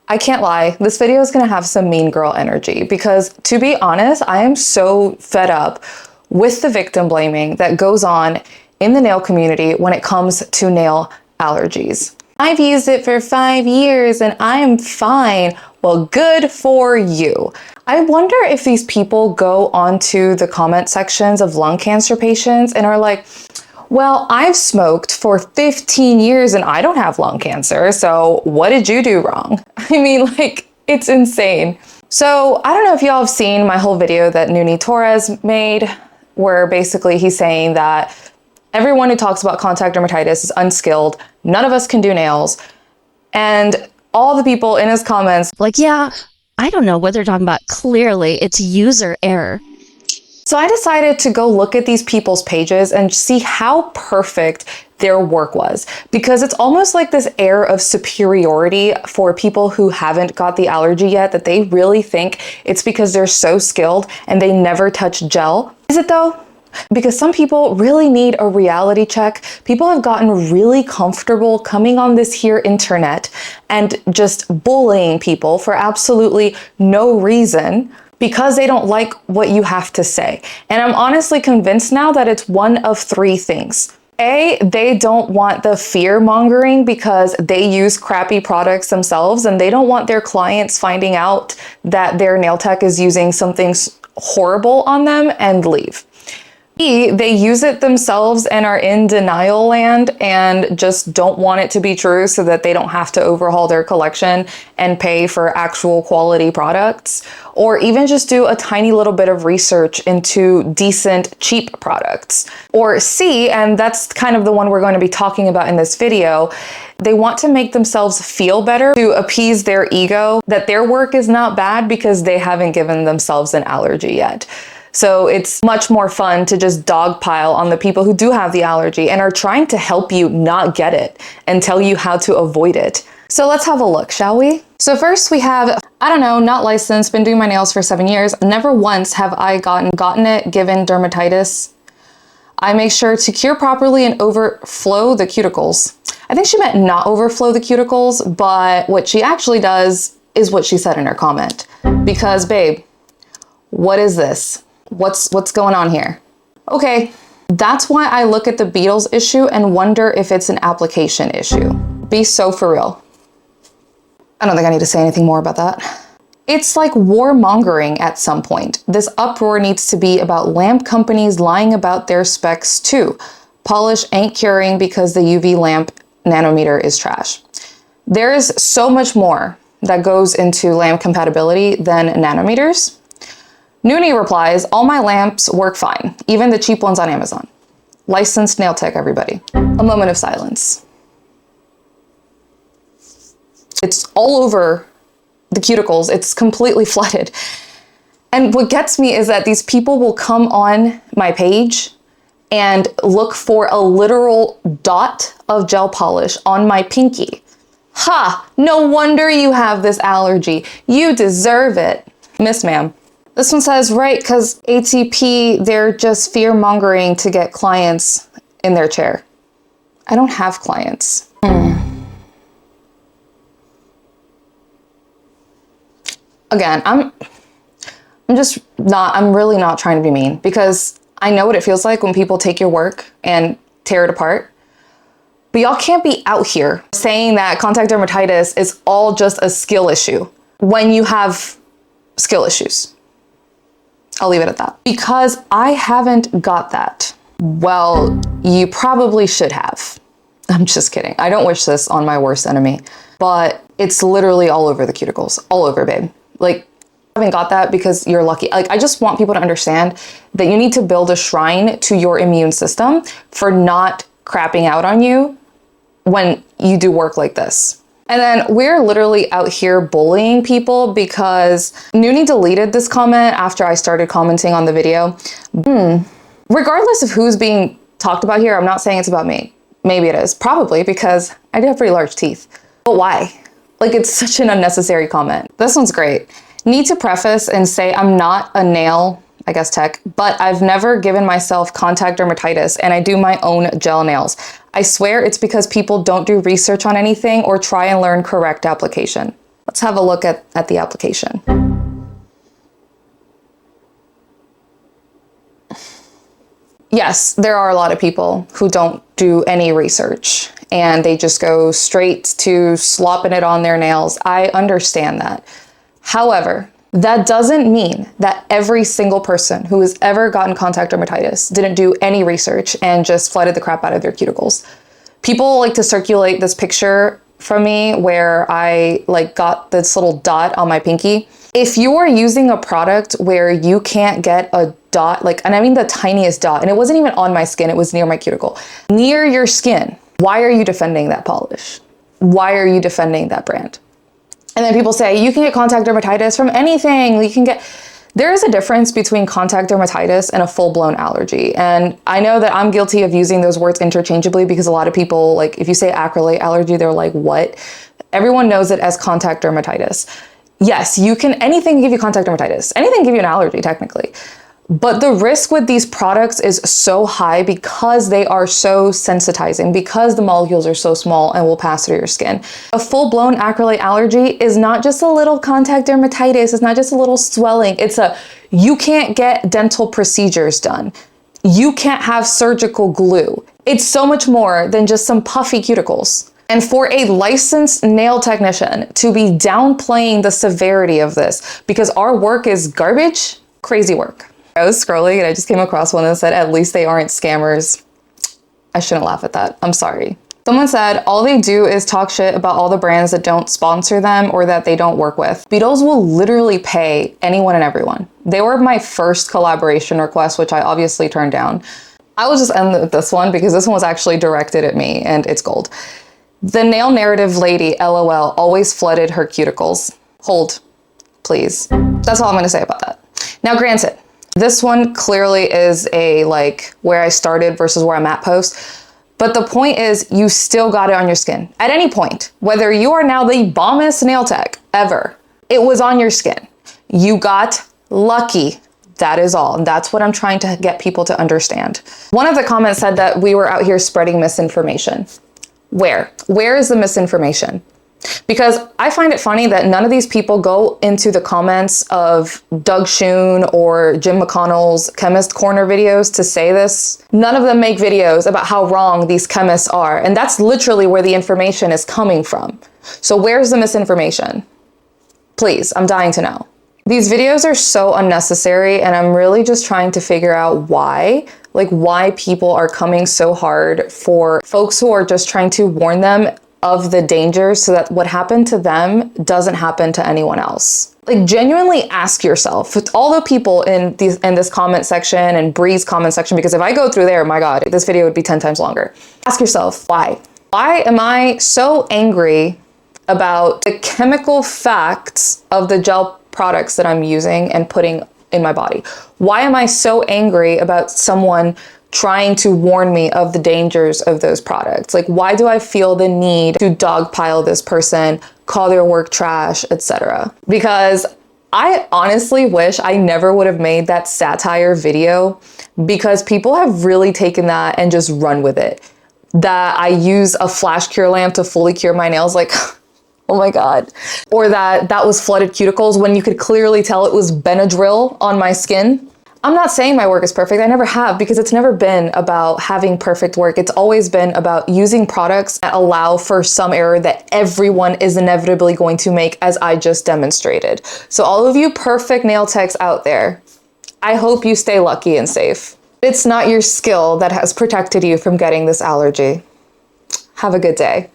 I can't lie, this video is gonna have some mean girl energy because, to be honest, I am so fed up with the victim blaming that goes on in the nail community when it comes to nail allergies. I've used it for 5 years and I am fine. Well, good for you. I wonder if these people go onto the comment sections of lung cancer patients and are like, well, I've smoked for 15 years and I don't have lung cancer, so what did you do wrong? I mean, like, it's insane. So I don't know if y'all have seen my whole video that Nuni Torres made, where basically he's saying that everyone who talks about contact dermatitis is unskilled, none of us can do nails, and all the people in his comments like, yeah, I don't know what they're talking about. Clearly, it's user error. So I decided to go look at these people's pages and see how perfect their work was, because it's almost like this air of superiority for people who haven't got the allergy yet, that they really think it's because they're so skilled and they never touch gel. Is it though? Because some people really need a reality check. People have gotten really comfortable coming on this here internet and just bullying people for absolutely no reason, because they don't like what you have to say. And I'm honestly convinced now that it's one of 3 things. A, they don't want the fear mongering because they use crappy products themselves and they don't want their clients finding out that their nail tech is using something horrible on them and leave. B, they use it themselves and are in denial land and just don't want it to be true so that they don't have to overhaul their collection and pay for actual quality products, or even just do a tiny little bit of research into decent, cheap products. Or C, and that's kind of the one we're going to be talking about in this video, they want to make themselves feel better to appease their ego, that their work is not bad because they haven't given themselves an allergy yet. So it's much more fun to just dogpile on the people who do have the allergy and are trying to help you not get it and tell you how to avoid it. So let's have a look, shall we? So first we have, I don't know, not licensed, been doing my nails for 7 years. Never once have I gotten it given dermatitis. I make sure to cure properly and overflow the cuticles. I think she meant not overflow the cuticles, but what she actually does is what she said in her comment. Because babe, what is this? What's going on here? Okay, that's why I look at the Beetles issue and wonder if it's an application issue. Be so for real. I don't think I need to say anything more about that. It's like warmongering at some point. This uproar needs to be about lamp companies lying about their specs too. Polish ain't curing because the UV lamp nanometer is trash. There is so much more that goes into lamp compatibility than nanometers. Nuni replies, all my lamps work fine, even the cheap ones on Amazon. Licensed nail tech, everybody. A moment of silence. It's all over the cuticles. It's completely flooded. And what gets me is that these people will come on my page and look for a literal dot of gel polish on my pinky. Ha! No wonder you have this allergy. You deserve it. Miss ma'am. This one says, right, because ATP, they're just fear-mongering to get clients in their chair. I don't have clients. Again, I'm really not trying to be mean, because I know what it feels like when people take your work and tear it apart. But y'all can't be out here saying that contact dermatitis is all just a skill issue when you have skill issues. I'll leave it at that. Because I haven't got that. Well, you probably should have. I'm just kidding. I don't wish this on my worst enemy, but it's literally all over the cuticles. All over, babe. Like, I haven't got that because you're lucky. Like, I just want people to understand that you need to build a shrine to your immune system for not crapping out on you when you do work like this. And then we're literally out here bullying people because Nuni deleted this comment after I started commenting on the video. Regardless of who's being talked about here, I'm not saying it's about me. Maybe it is, probably, because I do have pretty large teeth. But why? Like, it's such an unnecessary comment. This one's great. Need to preface and say I'm not a nail, I guess tech, but I've never given myself contact dermatitis and I do my own gel nails. I swear it's because people don't do research on anything or try and learn correct application. Let's have a look at the application. Yes, there are a lot of people who don't do any research and they just go straight to slopping it on their nails. I understand that. However, that doesn't mean that every single person who has ever gotten contact dermatitis didn't do any research and just flooded the crap out of their cuticles. People like to circulate this picture from me where I got this little dot on my pinky. If you are using a product where you can't get a dot, and I mean the tiniest dot, and it wasn't even on my skin, it was near my cuticle, near your skin, why are you defending that polish? Why are you defending that brand? And then people say, you can get contact dermatitis from anything. There is a difference between contact dermatitis and a full-blown allergy. And I know that I'm guilty of using those words interchangeably because a lot of people, if you say acrylate allergy, they're like, what? Everyone knows it as contact dermatitis. Yes, anything can give you contact dermatitis. Anything can give you an allergy, technically. But the risk with these products is so high because they are so sensitizing, because the molecules are so small and will pass through your skin. A full-blown acrylate allergy is not just a little contact dermatitis, it's not just a little swelling, you can't get dental procedures done. You can't have surgical glue. It's so much more than just some puffy cuticles. And for a licensed nail technician to be downplaying the severity of this because our work is garbage, crazy work. I was scrolling and I just came across one that said, at least they aren't scammers. I shouldn't laugh at that. I'm sorry. Someone said, all they do is talk shit about all the brands that don't sponsor them or that they don't work with. Beetles will literally pay anyone and everyone. They were my first collaboration request, which I obviously turned down. I will just end with this one because this one was actually directed at me and it's gold. The nail narrative lady, LOL, always flooded her cuticles. Hold, please. That's all I'm gonna say about that. Now, granted, this one clearly is a where I started versus where I'm at post. But the point is you still got it on your skin at any point, whether you are now the bombest nail tech ever, it was on your skin. You got lucky. That is all. And that's what I'm trying to get people to understand. One of the comments said that we were out here spreading misinformation. Where is the misinformation? Because I find it funny that none of these people go into the comments of Doug Schoon or Jim McConnell's Chemist Corner videos to say this. None of them make videos about how wrong these chemists are. And that's literally where the information is coming from. So where's the misinformation? Please, I'm dying to know. These videos are so unnecessary and I'm really just trying to figure out why. Why people are coming so hard for folks who are just trying to warn them of the dangers so that what happened to them doesn't happen to anyone else. Genuinely ask yourself, with all the people in this comment section and Bree's comment section, because if I go through there, my God, this video would be 10 times longer. Ask yourself, why? Why am I so angry about the chemical facts of the gel products that I'm using and putting in my body? Why am I so angry about someone trying to warn me of the dangers of those products? Why do I feel the need to dogpile this person, call their work trash, etc.? Because I honestly wish I never would have made that satire video because people have really taken that and just run with it. That I use a flash cure lamp to fully cure my nails, oh my God. Or that was flooded cuticles when you could clearly tell it was Benadryl on my skin. I'm not saying my work is perfect. I never have, because it's never been about having perfect work. It's always been about using products that allow for some error that everyone is inevitably going to make, as I just demonstrated. So all of you perfect nail techs out there, I hope you stay lucky and safe. It's not your skill that has protected you from getting this allergy. Have a good day.